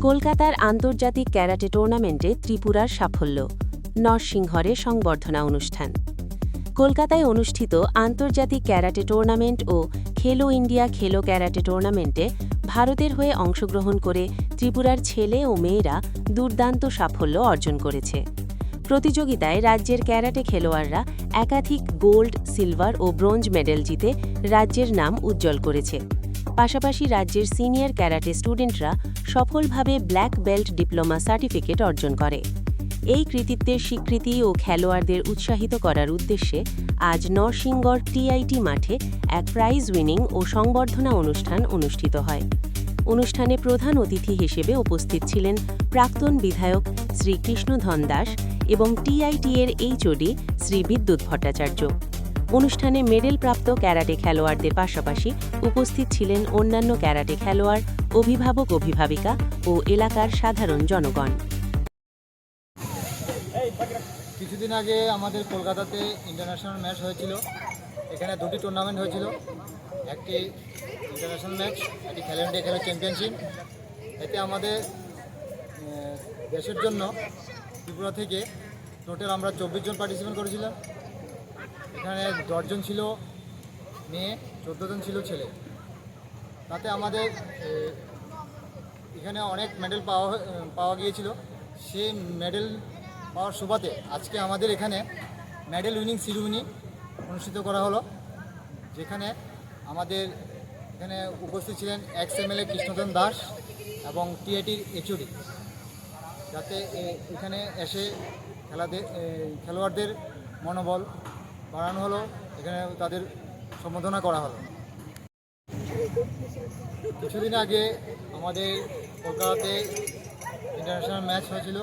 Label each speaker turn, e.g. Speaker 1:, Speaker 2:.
Speaker 1: কলকাতার আন্তর্জাতিক ক্যারাটে টুর্নামেন্টে ত্রিপুরার সাফল্য, নরসিংহরে সংবর্ধনা অনুষ্ঠান। কলকাতায় অনুষ্ঠিত আন্তর্জাতিক ক্যারাটে টুর্নামেন্ট ও খেলো ইন্ডিয়া খেলো ক্যারাটে টুর্নামেন্টে ভারতের হয়ে অংশগ্রহণ করে ত্রিপুরার ছেলে ও মেয়েরা দুর্দান্ত সাফল্য অর্জন করেছে। প্রতিযোগিতায় রাজ্যের ক্যারাটে খেলোয়াড়রা একাধিক গোল্ড, সিলভার ও ব্রোঞ্জ মেডেল জিতে রাজ্যের নাম উজ্জ্বল করেছে। পাশাপাশি রাজ্যের সিনিয়র ক্যারাটে স্টুডেন্টরা সফলভাবে ব্ল্যাক বেল্ট ডিপ্লোমা সার্টিফিকেট অর্জন করে। এই কৃতিত্বের স্বীকৃতি ও খেলোয়াড়দের উৎসাহিত করার উদ্দেশ্যে আজ নরসিংগড় টিআইটি মাঠে এক প্রাইজ উইনিং ও সংবর্ধনা অনুষ্ঠান অনুষ্ঠিত হয়। অনুষ্ঠানে প্রধান অতিথি হিসেবে উপস্থিত ছিলেন প্রাক্তন বিধায়ক শ্রী কৃষ্ণধন দাস এবং টিআইটি-এর এইচওডি শ্রী বিদ্যুৎ ভট্টাচার্য। অনুষ্ঠানে মেডেলপ্রাপ্ত ক্যারাটে খেলোয়াড়দের পাশাপাশি উপস্থিত ছিলেন অন্যান্য ক্যারাটে খেলোয়াড়, অভিভাবক অভিভাবিকা ও এলাকার সাধারণ জনগণ।
Speaker 2: কিছুদিন আগে আমাদের কলকাতাতে ইন্টারন্যাশনাল ম্যাচ হয়েছিল। এখানে দুটি টুর্নামেন্ট হয়েছিল, একটি ইন্টারন্যাশনাল ম্যাচ, একটি খেলো ইন্ডিয়া খেলো চ্যাম্পিয়নশিপ। এতে আমাদের দেশের জন্য ত্রিপুরা থেকে টোটাল আমরা 24 জন পার্টিসিপেট করেছিলাম। এখানে 10 জন ছিল মেয়ে, 14 জন ছিল ছেলে। তাতে আমাদের এখানে অনেক মেডেল পাওয়া গিয়েছিল। সেই মেডেল পাওয়ার সুবাদে আজকে আমাদের এখানে মেডেল উইনিং সেরিমনি অনুষ্ঠিত করা হলো, যেখানে আমাদের এখানে উপস্থিত ছিলেন এক্স-এমএলএ কৃষ্ণধন দাস এবং টিআইটির এইচওডি, যাতে এখানে এসে খেলোয়াড়দের মনোবল বাড়ানো হলো, এখানে তাদের সম্বোধনা করা হলো। কিছুদিন আগে আমাদের কলকাতাতে ইন্টারন্যাশনাল ম্যাচ হয়েছিল।